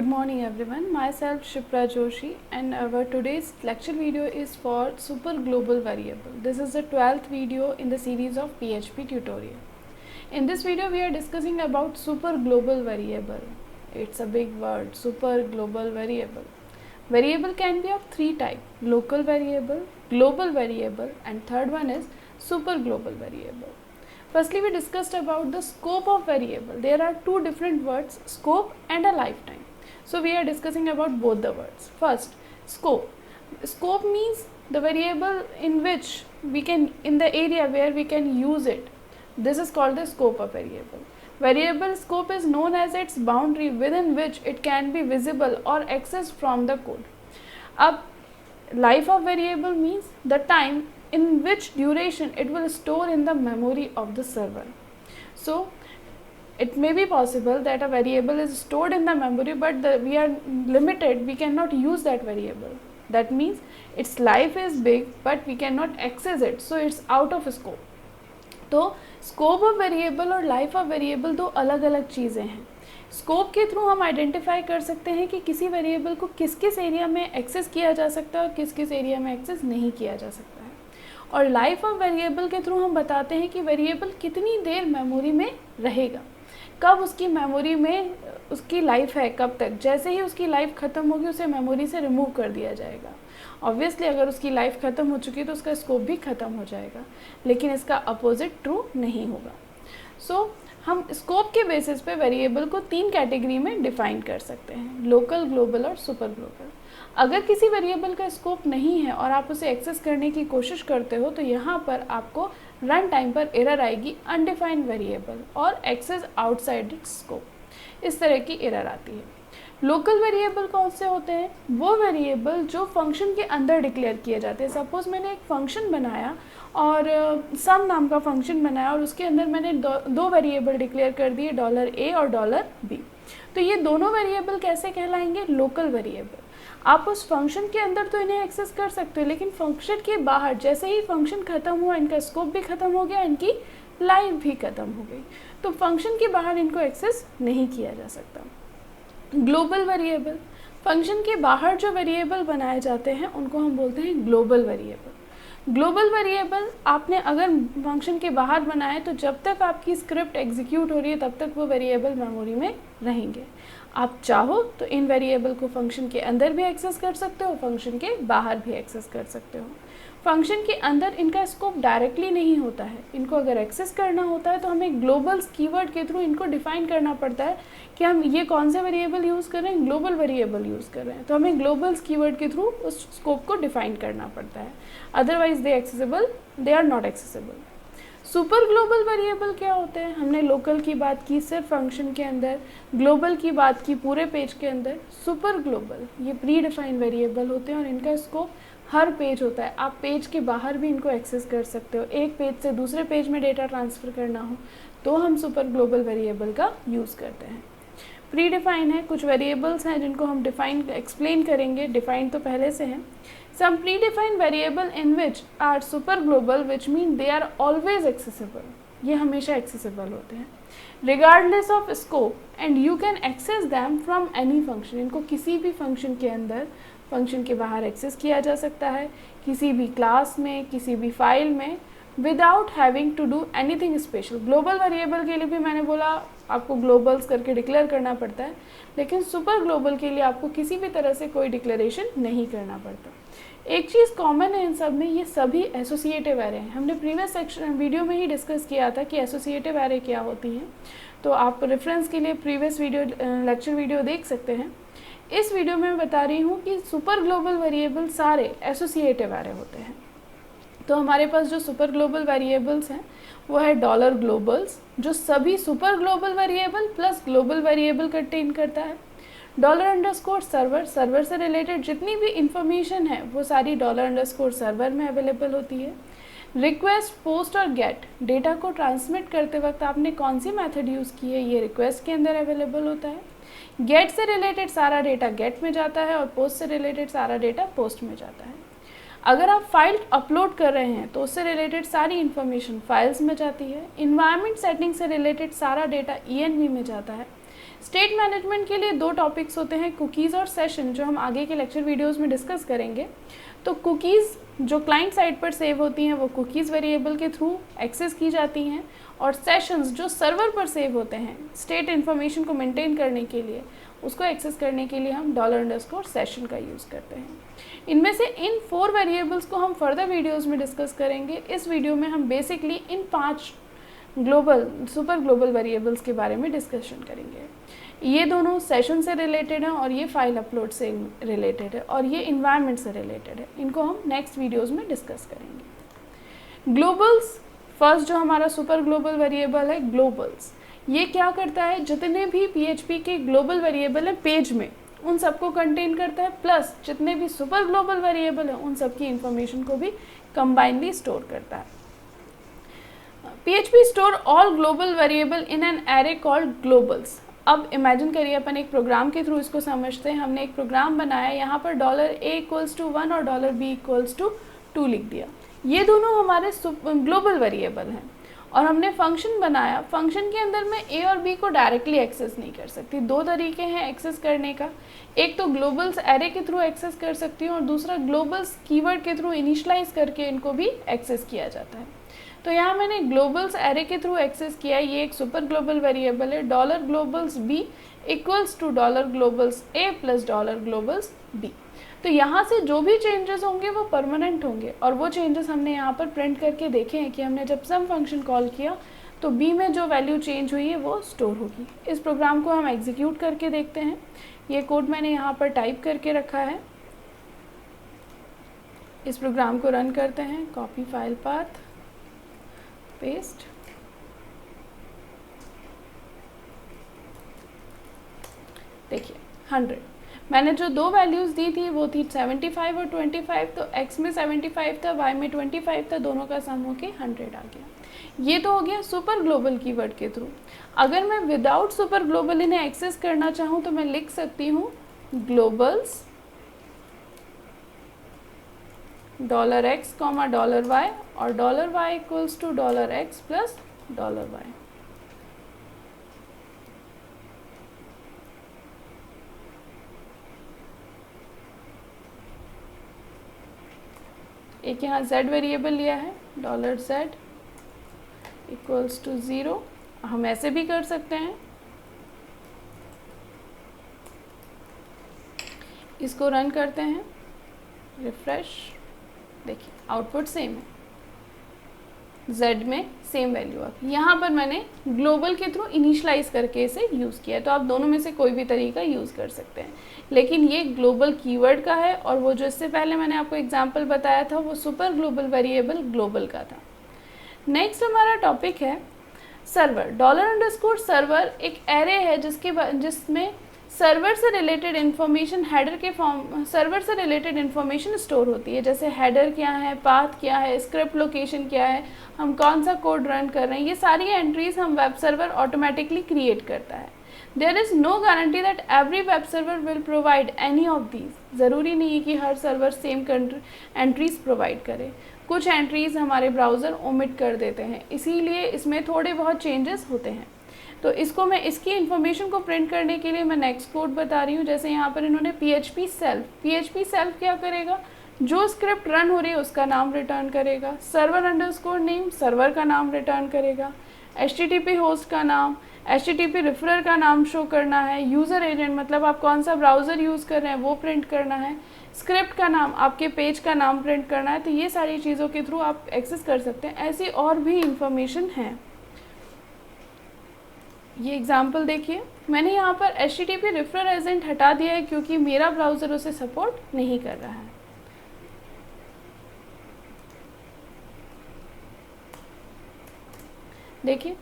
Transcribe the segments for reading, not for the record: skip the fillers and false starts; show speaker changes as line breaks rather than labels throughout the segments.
Good morning everyone, myself Shipra Joshi and our today's lecture video is for super global variable. This is the 12th video in the series of PHP tutorial. In this video we are discussing about super global variable. It's a big word, super global variable. Variable can be of three types: local variable, global variable and third one is super global variable. Firstly, we discussed about the scope of variable. There are two different words, scope and a lifetime. So we are discussing about both the words. First, scope. Scope means the variable in which we can, in the area where we can use it. This is called the scope of variable. Variable scope is known as its boundary within which it can be visible or accessed from the code. अब life of variable means the time in which duration it will store in the memory of the server. So it may be possible that a variable is stored in the memory, but we are limited, we cannot use that variable. That means its life is big but we cannot access it, so it's out of scope. तो scope of variable और life of variable दो अलग अलग चीज़ें हैं. Scope के through हम identify कर सकते हैं कि किसी वेरिएबल को किस किस एरिया में एक्सेस किया जा सकता है और किस किस एरिया में एक्सेस नहीं किया जा सकता है. और लाइफ ऑफ वेरिएबल के थ्रू हम बताते हैं कि वेरिएबल कितनी देर मेमोरी में रहेगा, कब उसकी मेमोरी में उसकी लाइफ है, कब तक. जैसे ही उसकी लाइफ ख़त्म होगी उसे मेमोरी से रिमूव कर दिया जाएगा. ऑब्वियसली अगर उसकी लाइफ ख़त्म हो चुकी है तो उसका स्कोप भी ख़त्म हो जाएगा, लेकिन इसका अपोजिट ट्रू नहीं होगा. सो हम स्कोप के बेसिस पे वेरिएबल को तीन कैटेगरी में डिफाइन कर सकते हैं: लोकल, ग्लोबल और सुपर ग्लोबल. अगर किसी वेरिएबल का स्कोप नहीं है और आप उसे एक्सेस करने की कोशिश करते हो तो यहाँ पर आपको रन टाइम पर एरर आएगी, अनडिफाइंड वेरिएबल और एक्सेस आउटसाइड इट्स स्कोप, इस तरह की एरर आती है. लोकल वेरिएबल कौन से होते हैं? वो वेरिएबल जो फंक्शन के अंदर डिक्लेयर किए जाते हैं. सपोज मैंने एक फंक्शन बनाया और सम नाम का फंक्शन बनाया और उसके अंदर मैंने दो वेरिएबल डिक्लेयर कर दिए, $a और $b. तो ये दोनों वेरिएबल कैसे कहलाएंगे? Local variable. आप उस फंक्शन के अंदर तो इन्हें एक्सेस कर सकते हो, लेकिन फंक्शन के बाहर जैसे ही फंक्शन ख़त्म हुआ इनका स्कोप भी ख़त्म हो गया, इनकी लाइफ भी ख़त्म हो गई. तो फंक्शन के बाहर इनको एक्सेस नहीं किया जा सकता. ग्लोबल वेरिएबल, फंक्शन के बाहर जो वेरिएबल बनाए जाते हैं उनको हम बोलते हैं ग्लोबल वेरिएबल. ग्लोबल वेरिएबल आपने अगर फंक्शन के बाहर बनाए तो जब तक आपकी स्क्रिप्ट एग्जीक्यूट हो रही है तब तक वो वेरिएबल मेमोरी में रहेंगे. आप चाहो तो इन वेरिएबल को फंक्शन के अंदर भी एक्सेस कर सकते हो, फंक्शन के बाहर भी एक्सेस कर सकते हो. फंक्शन के अंदर इनका स्कोप डायरेक्टली नहीं होता है. इनको अगर एक्सेस करना होता है तो हमें ग्लोबल्स कीवर्ड के थ्रू इनको डिफाइन करना पड़ता है कि हम ये कौन से वेरिएबल यूज़ कर रहे हैं, ग्लोबल वेरिएबल यूज़ कर रहे हैं. तो हमें ग्लोबल्स कीवर्ड के थ्रू उस स्कोप को डिफाइन करना पड़ता है, otherwise they are not accessible. Super global variable क्या होते हैं? हमने लोकल की बात की सिर्फ फंक्शन के अंदर, ग्लोबल की बात की पूरे पेज के अंदर. सुपर ग्लोबल ये प्री डिफाइंड वेरिएबल होते हैं और इनका स्कोप हर पेज होता है. आप पेज के बाहर भी इनको एक्सेस कर सकते हो. एक पेज से दूसरे पेज में डेटा ट्रांसफ़र करना हो तो हम सुपर ग्लोबल वेरिएबल का यूज़ करते हैं. प्री डिफाइन है, कुछ वेरिएबल्स हैं जिनको हम एक्सप्लेन करेंगे. डिफाइन तो पहले से हैं. Some predefined variable in which are super global, which mean they are always accessible. ये हमेशा accessible होते हैं regardless of scope, and you can access them from any function. इनको किसी भी फंक्शन के अंदर, फंक्शन के बाहर एक्सेस किया जा सकता है, किसी भी क्लास में, किसी भी फाइल में, without having to do anything special. Global variable के लिए भी मैंने बोला आपको ग्लोबल्स करके डिक्लेयर करना पड़ता है, लेकिन सुपर ग्लोबल के लिए आपको किसी भी तरह से कोई डिक्लेरेशन नहीं करना पड़ता. एक चीज़ कॉमन है इन सब में, ये सभी एसोसिएटिव एरे हैं. हमने प्रीवियस सेक्शन वीडियो में ही डिस्कस किया था कि एसोसिएटिव एरे क्या होती हैं, तो आप रेफरेंस के लिए प्रीवियस लेक्चर वीडियो देख सकते हैं. इस वीडियो में मैं बता रही हूँ कि सुपर ग्लोबल वेरिएबल सारे एसोसिएटिव एरे होते हैं. तो हमारे पास जो सुपर ग्लोबल वेरिएबल्स हैं वो है डॉलर ग्लोबल्स, जो सभी super global variable plus global variable contain करता है. डॉलर अंडरस्कोर सर्वर, सर्वर से रिलेटेड जितनी भी इंफॉर्मेशन है वो सारी डॉलर अंडरस्कोर सर्वर में अवेलेबल होती है. रिक्वेस्ट, पोस्ट और गेट, डेटा को ट्रांसमिट करते वक्त आपने कौन सी मेथड यूज़ की है ये रिक्वेस्ट के अंदर अवेलेबल होता है. गेट से रिलेटेड सारा डेटा गेट में जाता है और पोस्ट से रिलेटेड सारा डेटा पोस्ट में जाता है. अगर आप फाइल अपलोड कर रहे हैं तो उससे रिलेटेड सारी इन्फॉर्मेशन फाइल्स में जाती है. इन्वायरमेंट सेटिंग से रिलेटेड सारा डेटा ENV में जाता है. स्टेट मैनेजमेंट के लिए दो टॉपिक्स होते हैं, कुकीज़ और सेशन, जो हम आगे के लेक्चर वीडियोस में डिस्कस करेंगे। तो कुकीज़ जो क्लाइंट साइड पर सेव होती हैं वो कुकीज़ वेरिएबल के थ्रू एक्सेस की जाती हैं, और सेशंस जो सर्वर पर सेव होते हैं स्टेट इन्फॉर्मेशन को मेंटेन करने के लिए, उसको एक्सेस करने के लिए हम $_session का यूज़ करते हैं। इनमें से इन 4 वेरिएबल्स को हम फर्दर वीडियोस में डिस्कस करेंगे। इस वीडियो में हम बेसिकली इन 5 सुपर ग्लोबल वेरिएबल्स के बारे में डिस्कशन करेंगे। ये दोनों सेशन से रिलेटेड हैं और ये फाइल अपलोड से रिलेटेड है और ये इन्वायरमेंट से रिलेटेड है। इनको हम नेक्स्ट वीडियोस में डिस्कस करेंगे। ग्लोबल्स, फर्स्ट जो हमारा सुपर ग्लोबल वेरिएबल है ग्लोबल्स, ये क्या करता है, जितने भी PHP के ग्लोबल वेरिएबल हैं पेज में उन सबको कंटेन करता है, प्लस जितने भी सुपर ग्लोबल वेरिएबल हैं उन सबकी इंफॉर्मेशन को भी कंबाइनली स्टोर करता है। PHP store all global variable in an array called Global's. अब इमेजिन करिए अपन एक प्रोग्राम के थ्रू इसको समझते हैं। हमने एक प्रोग्राम बनाया, यहाँ पर $A = 1 और $B = 2 लिख दिया। ये दोनों हमारे ग्लोबल वेरिएबल हैं और हमने फंक्शन बनाया। फंक्शन के अंदर मैं A और B को डायरेक्टली एक्सेस नहीं कर सकती। दो तरीके हैं एक्सेस करने का, एक तो ग्लोबल्स एरे के थ्रू एक्सेस कर सकती हूँ और दूसरा ग्लोबल्स कीवर्ड के थ्रू इनिशलाइज करके इनको भी एक्सेस किया जाता है। तो यहाँ मैंने ग्लोबल्स एरे के थ्रू एक्सेस किया। ये एक सुपर ग्लोबल वेरिएबल है। $B = $globals_A + $globals_B। तो यहाँ से जो भी चेंजेस होंगे वो परमानेंट होंगे और वो चेंजेस हमने यहाँ पर प्रिंट करके देखे हैं कि हमने जब सम फंक्शन कॉल किया तो B में जो वैल्यू चेंज हुई है वो स्टोर होगी। इस प्रोग्राम को हम एग्जीक्यूट करके देखते हैं। ये कोड मैंने यहाँ पर टाइप करके रखा है। इस प्रोग्राम को रन करते हैं। कॉपी फाइल पाथ, पेस्ट, देखिए 100। मैंने जो दो वैल्यूज़ दी थी वो थी 75 और 25। तो x में 75 था, y में 25 था, दोनों का सम होके 100 आ गया। ये तो हो गया सुपर ग्लोबल कीवर्ड के थ्रू। अगर मैं विदाउट सुपर ग्लोबल इन्हें एक्सेस करना चाहूँ तो मैं लिख सकती हूँ ग्लोबल्स $x, $y और $y = $x + $y। एक यहाँ z वेरिएबल लिया है, $z = 0। हम ऐसे भी कर सकते हैं। इसको रन करते हैं, रिफ्रेश, देखिए आउटपुट सेम है, z में सेम वैल्यू आ गई। यहाँ पर मैंने ग्लोबल के थ्रू इनिशलाइज करके इसे यूज़ किया है। तो आप दोनों में से कोई भी तरीका यूज़ कर सकते हैं, लेकिन ये ग्लोबल कीवर्ड का है और वो जो इससे पहले मैंने आपको एग्जांपल बताया था वो सुपर ग्लोबल वेरिएबल ग्लोबल का था। नेक्स्ट हमारा टॉपिक है सर्वर। $_server एक एरे है जिसमें सर्वर से रिलेटेड इन्फॉर्मेशन हेडर के फॉर्म, सर्वर से रिलेटेड इन्फॉर्मेशन स्टोर होती है, जैसे हेडर क्या है, पाथ क्या है, स्क्रिप्ट लोकेशन क्या है, हम कौन सा कोड रन कर रहे हैं। ये सारी एंट्रीज हम वेब सर्वर ऑटोमेटिकली क्रिएट करता है। There is no guarantee that every web server will provide any of these. ज़रूरी नहीं है कि हर सर्वर सेम एंट्रीज प्रोवाइड करे। कुछ एंट्रीज हमारे ब्राउज़र ओमिट कर देते हैं, इसीलिए इसमें थोड़े बहुत चेंजेस होते हैं। तो इसको मैं इसकी इन्फॉर्मेशन को प्रिंट करने के लिए मैं नेक्स्ट कोड बता रही हूँ। जैसे यहाँ पर इन्होंने PHP सेल्फ क्या करेगा, जो स्क्रिप्ट रन हो रही है उसका नाम रिटर्न करेगा, server_name सर्वर का नाम रिटर्न करेगा, HTTP होस्ट का नाम, HTTP रेफरर का नाम शो करना है, यूज़र एजेंट मतलब आप कौन सा ब्राउज़र यूज़ कर रहे हैं वो प्रिंट करना है, स्क्रिप्ट का नाम, आपके पेज का नाम प्रिंट करना है। तो ये सारी चीज़ों के थ्रू आप एक्सेस कर सकते हैं। ऐसी और भी इंफॉर्मेशन है। ये एग्जाम्पल देखिए, मैंने यहाँ पर HTTP रेफरर एजेंट हटा दिया है क्योंकि मेरा ब्राउज़र उसे सपोर्ट नहीं कर रहा है। देखिए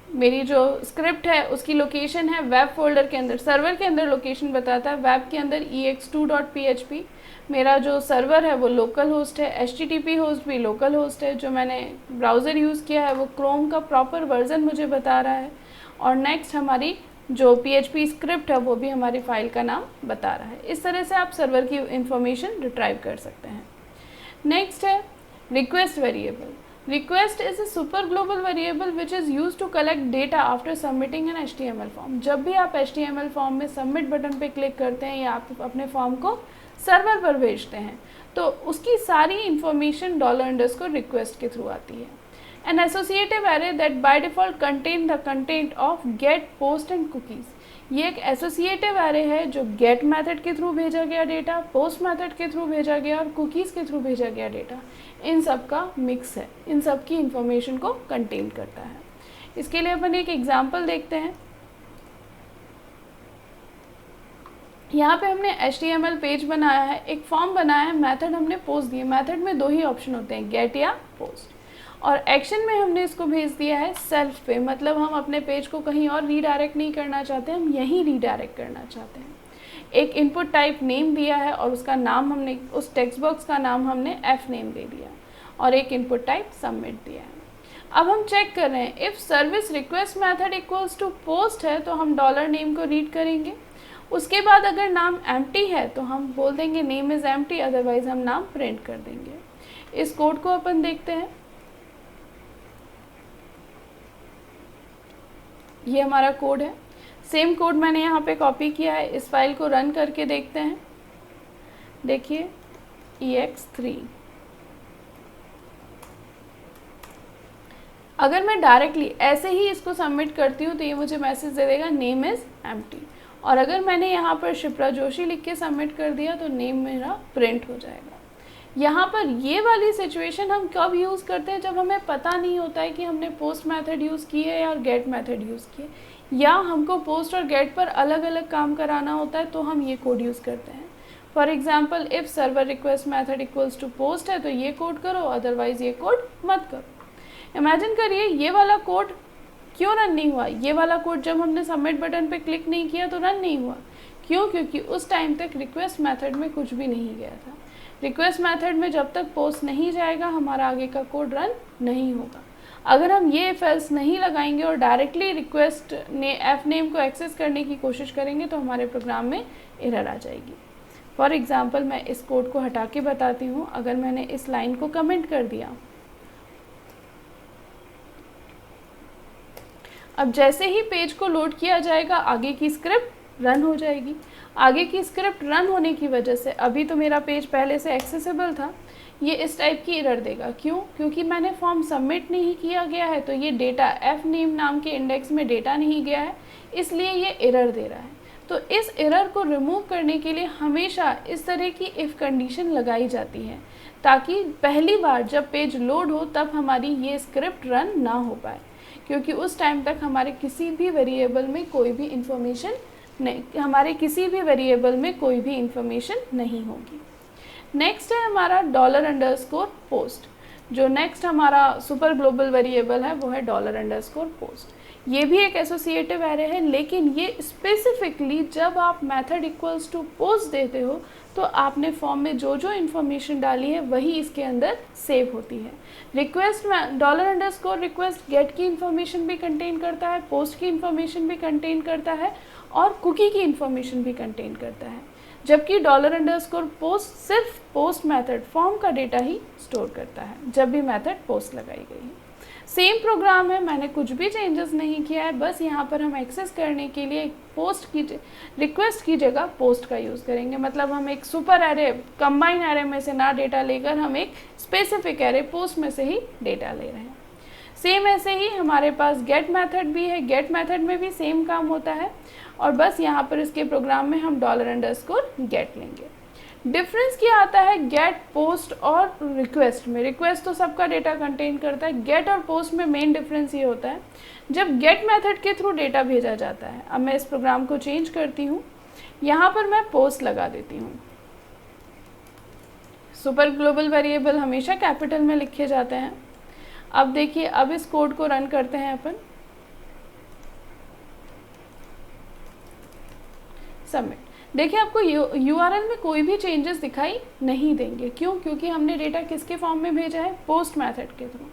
मेरी जो स्क्रिप्ट है उसकी लोकेशन है वेब फोल्डर के अंदर, सर्वर के अंदर लोकेशन बताता है, वेब के अंदर ex2.php। मेरा जो सर्वर है वो लोकल होस्ट है, HTTP होस्ट भी लोकल होस्ट है। जो मैंने ब्राउज़र यूज़ किया है वो क्रोम का प्रॉपर वर्जन मुझे बता रहा है। और नेक्स्ट हमारी जो PHP स्क्रिप्ट है वो भी हमारी फाइल का नाम बता रहा है। इस तरह से आप सर्वर की इंफॉर्मेशन रिट्राइव कर सकते हैं। नेक्स्ट है request variable. Request is a super global variable which is used to collect data after submitting an HTML form. जब भी आप HTML फॉर्म में सबमिट बटन पे क्लिक करते हैं या आप अपने फॉर्म को सर्वर पर भेजते हैं तो उसकी सारी इंफॉर्मेशन $_ के थ्रू आती है. An associative array that by default contain the content of get, post and cookies. ये एक एसोसिएटिव एरे है जो गेट मेथड के थ्रू भेजा गया डेटा, पोस्ट मेथड के थ्रू भेजा गया और कुकीज़ के थ्रू भेजा गया डेटा, इन सब का मिक्स है, इन सब की इंफॉर्मेशन को कंटेन करता है. इसके लिए अपन एक एग्जांपल देखते हैं. यहाँ पे हमने HTML पेज बनाया है, एक फॉर्म बनाया है, मेथड हमने पोस्ट दिए. मेथड में दो ही ऑप्शन होते हैं, गेट या पोस्ट. और एक्शन में हमने इसको भेज दिया है सेल्फ पे, मतलब हम अपने पेज को कहीं और रीडायरेक्ट नहीं करना चाहते, हम यहीं रीडायरेक्ट करना चाहते हैं. एक इनपुट टाइप नेम दिया है और उसका नाम हमने, उस टेक्स्ट बॉक्स का नाम हमने एफ नेम दे दिया और एक इनपुट टाइप सबमिट दिया है. अब हम चेक कर रहे हैं if service request method equals to post है तो हम $नेम को रीड करेंगे. उसके बाद अगर नाम एम्प्टी है तो हम बोल देंगे नेम इज़ एम्प्टी, अदरवाइज हम नाम प्रिंट कर देंगे. इस कोड को अपन देखते हैं. ये हमारा कोड है. सेम कोड मैंने यहाँ पे कॉपी किया है. इस फाइल को रन करके देखते हैं. देखिए EX3. अगर मैं डायरेक्टली ऐसे ही इसको सबमिट करती हूँ तो ये मुझे मैसेज दे देगा नेम इज़ एम्प्टी. और अगर मैंने यहाँ पर शिप्रा जोशी लिख के सबमिट कर दिया तो नेम मेरा प्रिंट हो जाएगा. यहाँ पर ये वाली सिचुएशन हम कब यूज़ करते हैं, जब हमें पता नहीं होता है कि हमने पोस्ट मेथड यूज़ की है या गेट मेथड यूज़ की है, या हमको पोस्ट और गेट पर अलग अलग काम कराना होता है तो हम ये कोड यूज़ करते हैं. For example if server request method equals to post है तो ये कोड करो, अदरवाइज़ ये कोड मत करो. इमेजिन करिए ये वाला कोड क्यों रन नहीं हुआ. ये वाला कोड जब हमने सबमिट बटन पे क्लिक नहीं किया तो रन नहीं हुआ. क्यों? क्योंकि उस टाइम तक रिक्वेस्ट मेथड में कुछ भी नहीं गया था. रिक्वेस्ट मेथड में जब तक पोस्ट नहीं जाएगा हमारा आगे का कोड रन नहीं होगा. अगर हम ये इफ एल्स नहीं लगाएंगे और डायरेक्टली रिक्वेस्ट ने एफ नेम को एक्सेस करने की कोशिश करेंगे तो हमारे प्रोग्राम में एरर आ जाएगी. फॉर एग्जांपल मैं इस कोड को हटा के बताती हूँ. अगर मैंने इस लाइन को कमेंट कर दिया, अब जैसे ही पेज को लोड किया जाएगा आगे की स्क्रिप्ट रन हो जाएगी. आगे की स्क्रिप्ट रन होने की वजह से अभी तो मेरा पेज पहले से एक्सेसिबल था, ये इस टाइप की एरर देगा. क्यों? क्योंकि मैंने फॉर्म सबमिट नहीं किया गया है तो ये डेटा एफ नेम नाम के इंडेक्स में डेटा नहीं गया है, इसलिए ये एरर दे रहा है. तो इस एरर को रिमूव करने के लिए हमेशा इस तरह की इफ़ कंडीशन लगाई जाती है ताकि पहली बार जब पेज लोड हो तब हमारी ये स्क्रिप्ट रन ना हो पाए, क्योंकि उस टाइम तक हमारे किसी भी वेरिएबल में कोई भी इंफॉर्मेशन नहीं होगी. नेक्स्ट है हमारा $_पोस्ट. जो नेक्स्ट हमारा सुपर ग्लोबल वेरिएबल है वो है $_पोस्ट. ये भी एक एसोसिएटिव एरे है, लेकिन ये स्पेसिफिकली जब आप मेथड इक्वल्स टू पोस्ट देते हो तो आपने फॉर्म में जो जो इन्फॉर्मेशन डाली है वही इसके अंदर सेव होती है. रिक्वेस्ट में $_रिक्वेस्ट गेट की इन्फॉर्मेशन भी कंटेन करता है, पोस्ट की इन्फॉर्मेशन भी कंटेन करता है और कुकी की इन्फॉर्मेशन भी कंटेन करता है, जबकि $_पोस्ट सिर्फ पोस्ट मेथड फॉर्म का डेटा ही स्टोर करता है जब भी मेथड पोस्ट लगाई गई है. सेम प्रोग्राम है, मैंने कुछ भी चेंजेस नहीं किया है, बस यहाँ पर हम एक्सेस करने के लिए रिक्वेस्ट की जगह पोस्ट का यूज़ करेंगे. मतलब हम एक सुपर एरे कंबाइन एरे में से ना डेटा लेकर हम एक स्पेसिफिक एरे पोस्ट में से ही डेटा ले रहे हैं. सेम ऐसे ही हमारे पास गेट मेथड भी है. गेट मेथड में भी सेम काम होता है और बस यहाँ पर इसके प्रोग्राम में हम $_गेट लेंगे. डिफरेंस क्या आता है गेट, पोस्ट और रिक्वेस्ट में? रिक्वेस्ट तो सबका डेटा कंटेन करता है, गेट और पोस्ट में मेन डिफरेंस ये होता है जब गेट मेथड के थ्रू डेटा भेजा जाता है. अब मैं इस प्रोग्राम को चेंज करती हूँ, यहाँ पर मैं पोस्ट लगा देती हूँ. सुपर ग्लोबल वेरिएबल हमेशा कैपिटल में लिखे जाते हैं. अब देखिए, अब इस कोड को रन करते हैं अपन. सबमिट. देखिए आपको URL में कोई भी चेंजेस दिखाई नहीं देंगे. क्यों? क्योंकि हमने डेटा किसके फॉर्म में भेजा है? पोस्ट मेथड के थ्रू.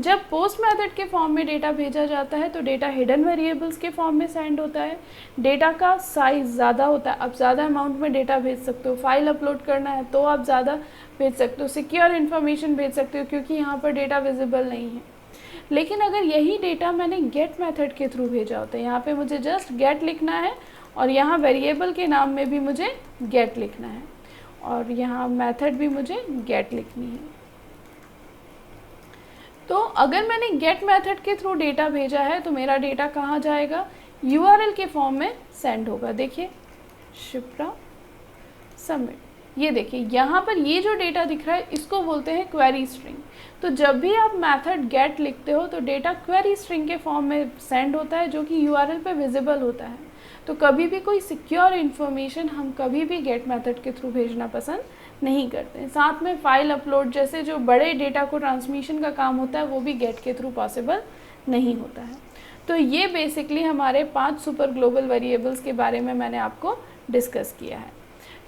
जब पोस्ट मेथड के फॉर्म में डेटा भेजा जाता है तो डेटा हिडन वेरिएबल्स के फॉर्म में सेंड होता है. डेटा का साइज़ ज़्यादा होता है, आप ज़्यादा अमाउंट में डेटा भेज सकते हो. फाइल अपलोड करना है तो आप ज़्यादा भेज सकते हो, सिक्योर इन्फॉर्मेशन भेज सकते हो क्योंकि यहाँ पर डेटा विजिबल नहीं है। लेकिन अगर यही डेटा मैंने गेट मेथड के थ्रू भेजा होता है, यहाँ पे मुझे जस्ट गेट लिखना है और यहाँ वेरिएबल के नाम में भी मुझे गेट लिखना है और यहाँ मेथड भी मुझे गेट लिखनी है। तो अगर मैंने गेट मेथड के थ्रू डेटा भेजा है तो मेरा डेटा कहाँ जाएगा, URL के फॉर्म में सेंड होगा। देखिए शिप्रा सबमिट, ये देखिए यहाँ पर ये जो डेटा दिख रहा है इसको बोलते हैं क्वेरी स्ट्रिंग। तो जब भी आप मेथड गेट लिखते हो तो डेटा क्वेरी स्ट्रिंग के फॉर्म में सेंड होता है जो कि URL पे विजिबल होता है। तो कभी भी कोई सिक्योर इन्फॉर्मेशन हम कभी भी गेट मेथड के थ्रू भेजना पसंद नहीं करते। साथ में फाइल अपलोड जैसे जो बड़े डेटा को ट्रांसमिशन का काम होता है वो भी गेट के थ्रू पॉसिबल नहीं होता है। तो ये बेसिकली हमारे 5 सुपर ग्लोबल वेरिएबल्स के बारे में मैंने आपको डिस्कस किया है।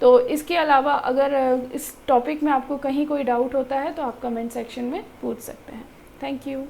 तो इसके अलावा अगर इस टॉपिक में आपको कहीं कोई डाउट होता है तो आप कमेंट सेक्शन में पूछ सकते हैं। Thank you.